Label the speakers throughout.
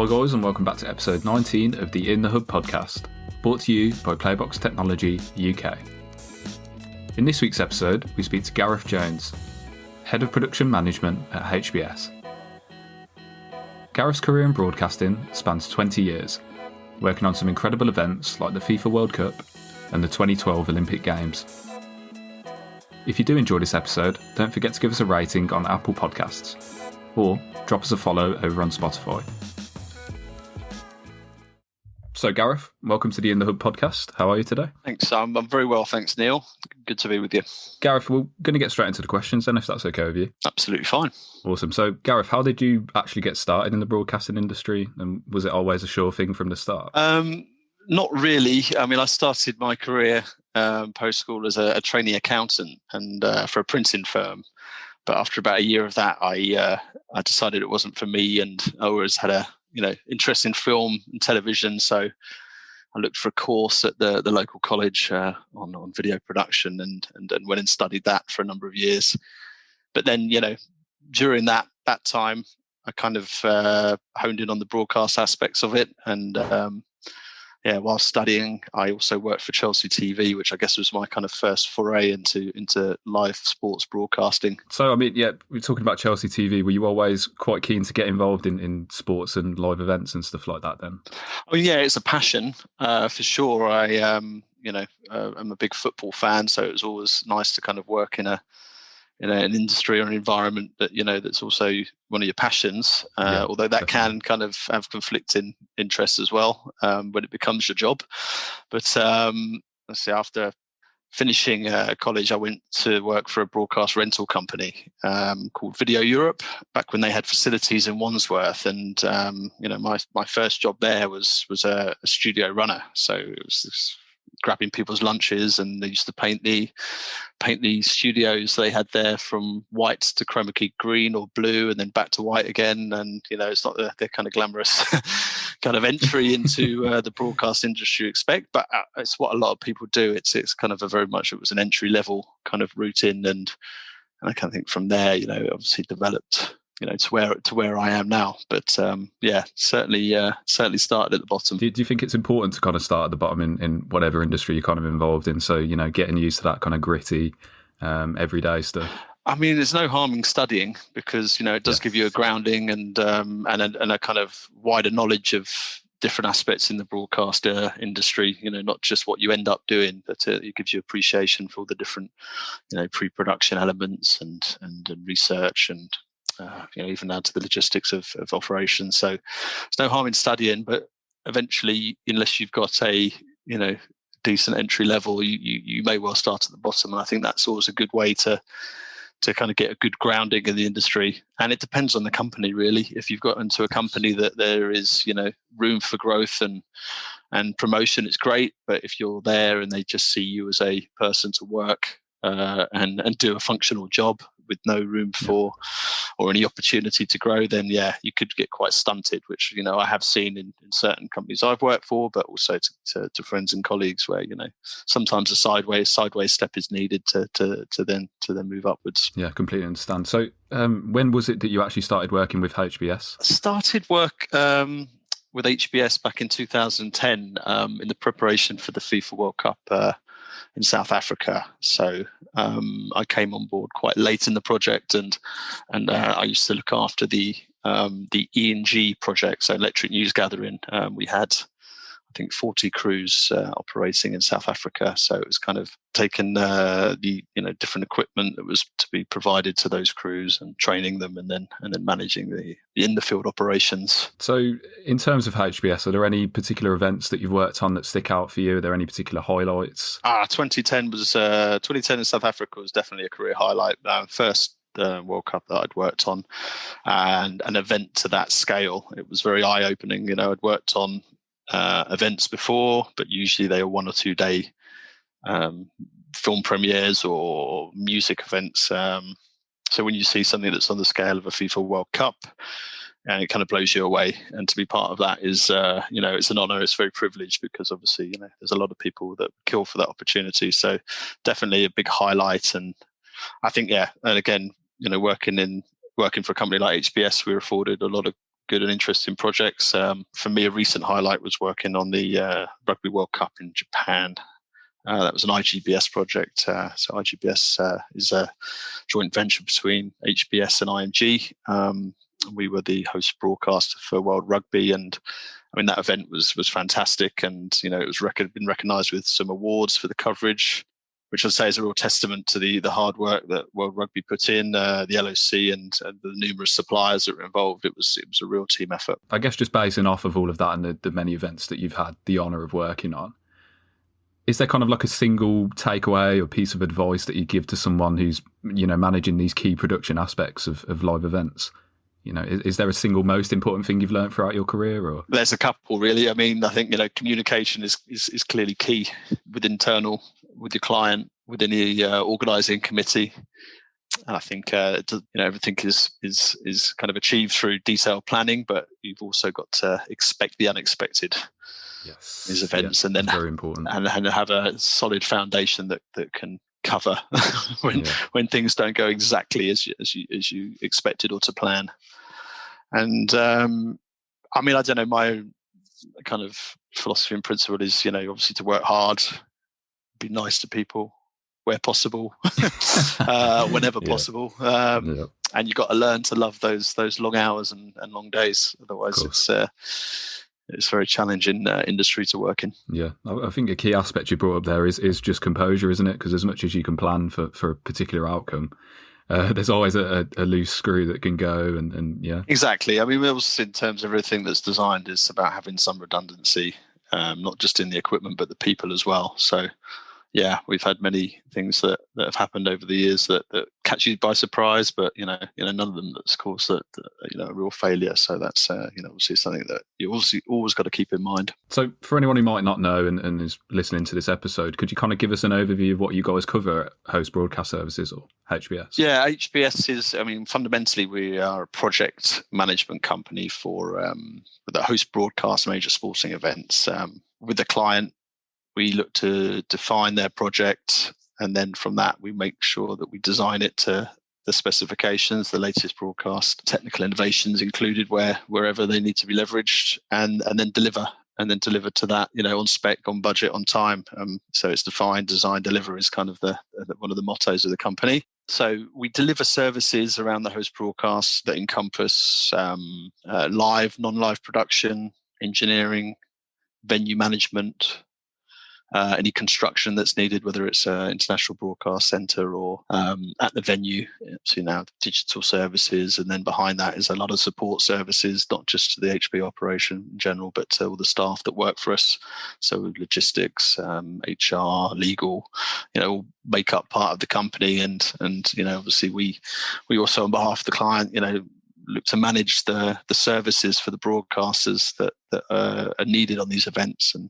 Speaker 1: Hi guys, and welcome back to episode 19 of the In the Hub podcast, brought to you by Playbox Technology UK. In this week's episode, we speak to Gareth Jones, Head of Production Management at HBS. Gareth's career in broadcasting spans 20 years, working on some incredible events like the FIFA World Cup and the 2012 Olympic Games. If you do enjoy this episode, don't forget to give us a rating on Apple Podcasts, or drop us a follow over on Spotify. So Gareth, welcome to the In the Hub podcast. How are you today?
Speaker 2: Thanks. I'm very well, thanks, Neil. Good to be with you.
Speaker 1: Gareth, we're going to get straight into the questions then, if that's okay with you.
Speaker 2: Absolutely fine.
Speaker 1: Awesome. So Gareth, how did you actually get started in the broadcasting industry, and was it always a sure thing from the start?
Speaker 2: Not really. I mean, I started my career post-school as a trainee accountant and for a printing firm. But after about a year of that, I decided it wasn't for me, and I always had a interest in film and television. So I looked for a course at the local college on video production and went and studied that for a number of years. But then, during that time, I kind of honed in on the broadcast aspects of it. And while studying, I also worked for Chelsea TV, which I guess was my kind of first foray into live sports broadcasting.
Speaker 1: So, I mean, we're talking about Chelsea TV. Were you always quite keen to get involved in sports and live events and stuff like that then?
Speaker 2: Oh, yeah, it's a passion for sure. I'm a big football fan, so it was always nice to kind of work in an industry or an environment that that's also one of your passions, although that can kind of have conflicting interests as well when it becomes your job. But let's see, after finishing college, I went to work for a broadcast rental company called Video Europe, back when they had facilities in Wandsworth. And my first job there was a studio runner, so it was grabbing people's lunches, and they used to paint the studios they had there from white to chroma key green or blue, and then back to white again. And it's not the kind of glamorous kind of entry into the broadcast industry you expect, but it's what a lot of people do. It's kind of it was an entry level kind of route in, and I kind of think from there, obviously developed to where I am now. But certainly started at the bottom.
Speaker 1: Do you think it's important to kind of start at the bottom in whatever industry you're kind of involved in? So, getting used to that kind of gritty, everyday stuff.
Speaker 2: I mean, there's no harm in studying, because, it does give you a grounding and a kind of wider knowledge of different aspects in the broadcast industry, not just what you end up doing, but it gives you appreciation for all the different, pre-production elements and research and, even down to the logistics of operations. So there's no harm in studying, but eventually, unless you've got a decent entry level, you may well start at the bottom. And I think that's always a good way to kind of get a good grounding in the industry. And it depends on the company, really. If you've got into a company that there is room for growth and promotion, it's great. But if you're there and they just see you as a person to work and do a functional job with no room for or any opportunity to grow, then you could get quite stunted, which I have seen in certain companies I've worked for, but also to friends and colleagues, where sometimes a sideways step is needed to then move upwards.
Speaker 1: Yeah, completely understand. So when was it that you actually started working with HBS?
Speaker 2: I started work with HBS back in 2010 in the preparation for the FIFA World Cup in South Africa. So I came on board quite late in the project, and I used to look after the E&G project, so electric news gathering. We had, I think, 40 crews operating in South Africa. So it was kind of taking the different equipment that was to be provided to those crews and training them, and then managing the in the field operations.
Speaker 1: So in terms of HBS, are there any particular events that you've worked on that stick out for you? Are there any particular highlights?
Speaker 2: 2010 in South Africa was definitely a career highlight. First World Cup that I'd worked on, and an event to that scale. It was very eye-opening. I'd worked on events before, but usually they are 1 or 2 day film premieres or music events. So when you see something that's on the scale of a FIFA World Cup, it kind of blows you away. And to be part of that is, it's an honour. It's very privileged, because obviously, there's a lot of people that kill for that opportunity. So definitely a big highlight. And I think, and again, working for a company like HBS, we were afforded a lot of good and interesting projects. For me, a recent highlight was working on the Rugby World Cup in Japan. That was an IGBS project. So IGBS is a joint venture between HBS and IMG. We were the host broadcaster for World Rugby, and I mean that event was fantastic, and it was been recognised with some awards for the coverage, which I'd say is a real testament to the hard work that World Rugby put in, the LOC and the numerous suppliers that were involved. It was a real team effort.
Speaker 1: I guess just basing off of all of that and the many events that you've had the honour of working on, is there kind of like a single takeaway or piece of advice that you give to someone who's managing these key production aspects of live events? Is there a single most important thing you've learned throughout your career? Or
Speaker 2: there's a couple, really. I mean, I think communication is clearly key with your client, within the organising committee. And I think everything is kind of achieved through detailed planning, but you've also got to expect the unexpected.
Speaker 1: Yes,
Speaker 2: these events, and then
Speaker 1: very important,
Speaker 2: and have a solid foundation that can cover when things don't go exactly as you expected or to plan. And I mean, I don't know, my own kind of philosophy and principle is, obviously to work hard, be nice to people where possible, whenever possible. And you've got to learn to love those long hours and long days. Otherwise, it's very challenging industry to work in.
Speaker 1: Yeah, I think a key aspect you brought up there is just composure, isn't it? Because as much as you can plan for a particular outcome, there's always a loose screw that can go, and yeah.
Speaker 2: Exactly. I mean, also in terms of everything that's designed, is about having some redundancy, not just in the equipment, but the people as well. So, yeah, we've had many things that have happened over the years that catch you by surprise, but none of them that's caused a real failure. So that's obviously something that you obviously always got to keep in mind.
Speaker 1: So for anyone who might not know and is listening to this episode, could you kind of give us an overview of what you guys cover at Host Broadcast Services, or HBS?
Speaker 2: Yeah, HBS is, I mean, fundamentally we are a project management company for that host broadcast major sporting events with the client. We look to define their project, and then from that, we make sure that we design it to the specifications, the latest broadcast technical innovations included wherever they need to be leveraged, and then deliver to that, on spec, on budget, on time. So it's defined, design, deliver is kind of one of the mottos of the company. So we deliver services around the host broadcast that encompass live, non-live production, engineering, venue management, any construction that's needed, whether it's an international broadcast centre or at the venue. So now digital services, and then behind that is a lot of support services, not just to the HB operation in general, but to all the staff that work for us. So logistics, HR, legal, all make up part of the company, and obviously we also, on behalf of the client, look to manage the services for the broadcasters that are needed on these events, and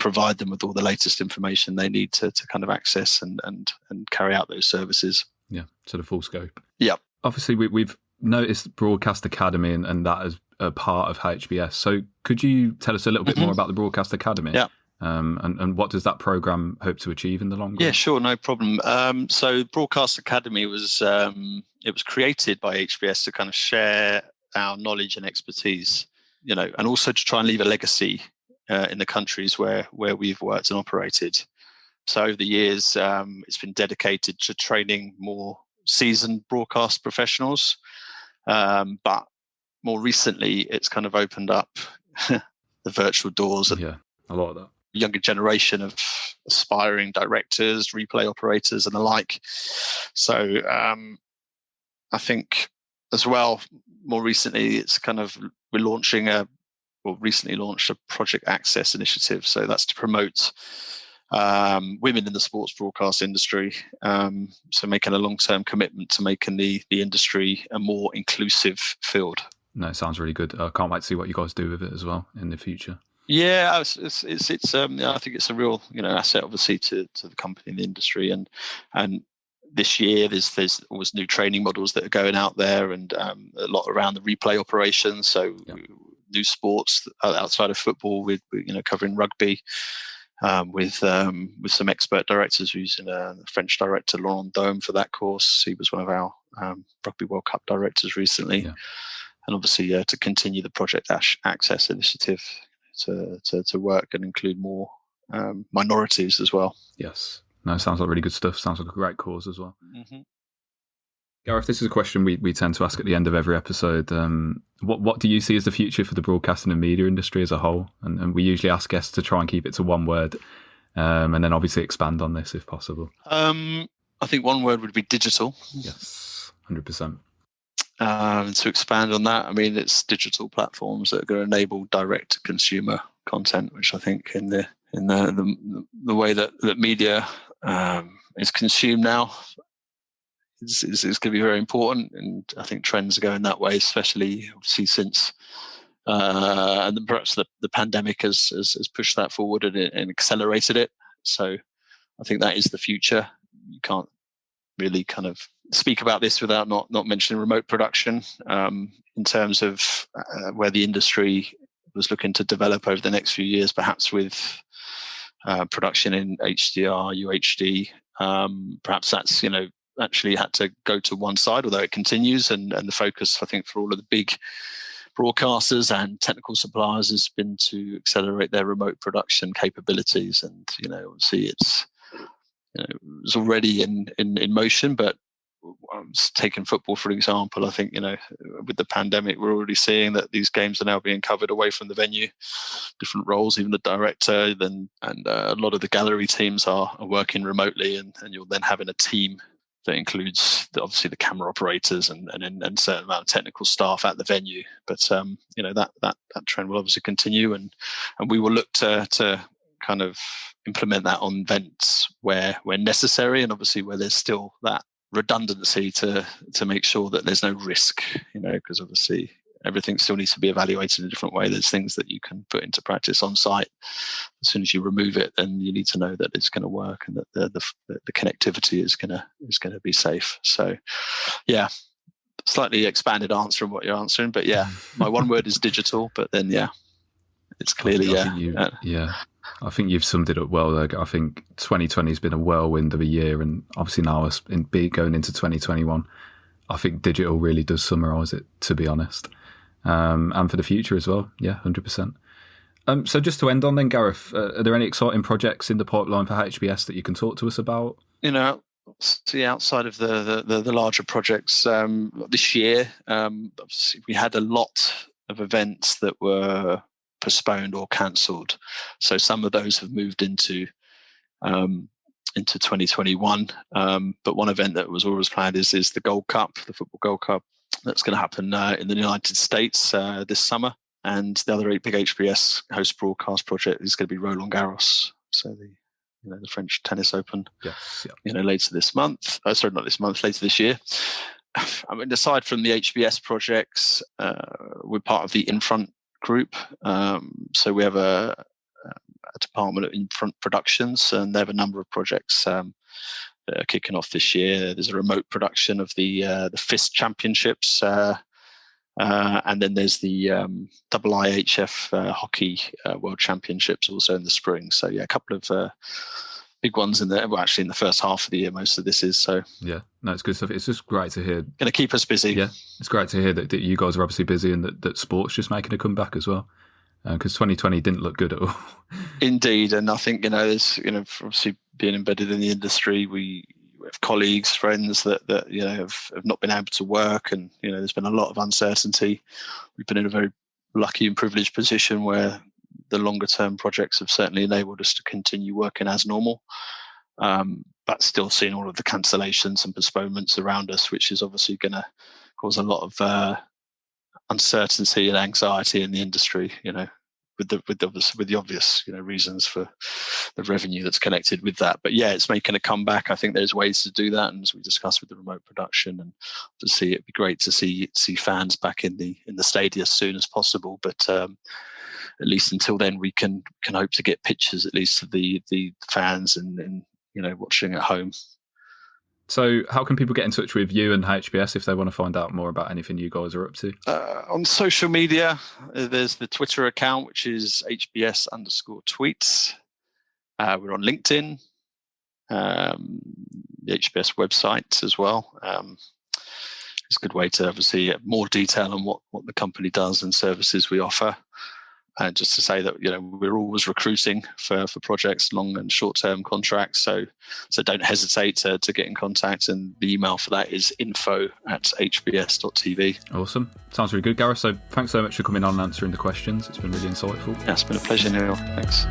Speaker 2: provide them with all the latest information they need to kind of access and carry out those services.
Speaker 1: Yeah, so the full scope.
Speaker 2: Yeah.
Speaker 1: Obviously, we've noticed Broadcast Academy and that as a part of HBS. So could you tell us a little bit more about the Broadcast Academy?
Speaker 2: Yeah.
Speaker 1: And what does that programme hope to achieve in the long run?
Speaker 2: Yeah, sure, no problem. So Broadcast Academy was it was created by HBS to kind of share our knowledge and expertise, and also to try and leave a legacy in the countries where we've worked and operated. So over the years, it's been dedicated to training more seasoned broadcast professionals. But more recently, it's kind of opened up the virtual doors.
Speaker 1: Yeah, a lot of that.
Speaker 2: Younger generation of aspiring directors, replay operators, and the like. So I think as well, more recently, it's kind of recently launched a Project Access initiative. So that's to promote women in the sports broadcast industry. So making a long-term commitment to making the industry a more inclusive field.
Speaker 1: No, it sounds really good. I can't wait to see what you guys do with it as well in the future.
Speaker 2: Yeah, I think it's a real asset, obviously, to the company and the industry, and this year there's always new training models that are going out there, and a lot around the replay operations. So new sports outside of football, with covering rugby, with some expert directors. We're using a French director, Laurent Dome, for that course. He was one of our Rugby World Cup directors recently. obviously to continue the Project Access initiative to work and include more minorities as well.
Speaker 1: Yes. No, it sounds like really good stuff. Sounds like a great cause as well.
Speaker 2: Mm-hmm.
Speaker 1: Gareth, this is a question we tend to ask at the end of every episode. What do you see as the future for the broadcasting and media industry as a whole? And we usually ask guests to try and keep it to one word, and then obviously expand on this if possible.
Speaker 2: I think one word would be digital.
Speaker 1: Yes, 100%.
Speaker 2: To expand on that, I mean, it's digital platforms that are going to enable direct consumer content, which I think in the way that media is consumed now is going to be very important. And I think trends are going that way, especially obviously since and then perhaps the pandemic has pushed that forward and accelerated it. So I think that is the future. You can't really kind of speak about this without not mentioning remote production in terms of where the industry was looking to develop over the next few years, perhaps with production in HDR, UHD. Perhaps that's actually had to go to one side, although it continues, and the focus, I think, for all of the big broadcasters and technical suppliers has been to accelerate their remote production capabilities. And obviously it's already in motion, but taking football for example, I think with the pandemic we're already seeing that these games are now being covered away from the venue, different roles, even the director, and a lot of the gallery teams are working remotely, and you're then having a team that includes obviously the camera operators and certain amount of technical staff at the venue. But that trend will obviously continue, and we will look to kind of implement that on events where necessary, and obviously where there's still that redundancy to make sure that there's no risk, because obviously everything still needs to be evaluated in a different way. There's things that you can put into practice on site. As soon as you remove it, then you need to know that it's going to work and that the connectivity is going to be safe. So, yeah, slightly expanded answer on what you're answering, but yeah, my one word is digital. But then, yeah, it's clearly
Speaker 1: I think you've summed it up well there. I think 2020 has been a whirlwind of a year, and obviously now going into 2021, I think digital really does summarise it, to be honest. And for the future as well. Yeah, 100%. So just to end on then, Gareth, are there any exciting projects in the pipeline for HBS that you can talk to us about?
Speaker 2: See, outside of the larger projects, this year, we had a lot of events that were postponed or cancelled. So some of those have moved into 2021. But one event that was always planned is the Gold Cup, the Football Gold Cup. That's going to happen in the United States this summer. And the other big HBS host broadcast project is going to be Roland Garros. So the French Tennis Open.
Speaker 1: Yes. Yeah.
Speaker 2: Later this month. Sorry, not this month. Later this year. I mean, aside from the HBS projects, we're part of the Infront group. So we have a department of Infront Productions, and they have a number of projects that are kicking off this year. There's a remote production of the FIST Championships, and then there's the IIHF Hockey World Championships also in the spring. So yeah, a couple of big ones in there. Well, actually, in the first half of the year, most of this is. So
Speaker 1: yeah, no, it's good stuff. It's just great to hear.
Speaker 2: Going to keep us busy.
Speaker 1: Yeah, it's great to hear that you guys are obviously busy, and that sport's just making a comeback as well. Because 2020 didn't look good at all.
Speaker 2: Indeed, and I think there's obviously being embedded in the industry, we have colleagues, friends that have not been able to work, and there's been a lot of uncertainty. We've been in a very lucky and privileged position where the longer term projects have certainly enabled us to continue working as normal, but still seeing all of the cancellations and postponements around us, which is obviously going to cause a lot of uncertainty and anxiety in the industry, with the obvious reasons for the revenue that's connected with that. But yeah, it's making a comeback. I think there's ways to do that, and as we discussed with the remote production, and to see it'd be great to see fans back in the stadium as soon as possible. But at least until then, we can hope to get pictures at least of the fans and watching at home.
Speaker 1: So how can people get in touch with you and HBS if they want to find out more about anything you guys are up to?
Speaker 2: On social media, there's the Twitter account, which is HBS_tweets. We're on LinkedIn, the HBS website as well. it's a good way to obviously get more detail on what the company does and services we offer. And just to say that, we're always recruiting for projects, long and short-term contracts. So don't hesitate to get in contact. And the email for that is info@hbs.tv.
Speaker 1: Awesome. Sounds really good, Gareth. So thanks so much for coming on and answering the questions. It's been really insightful.
Speaker 2: Yeah, it's been a pleasure, Neil. Thanks.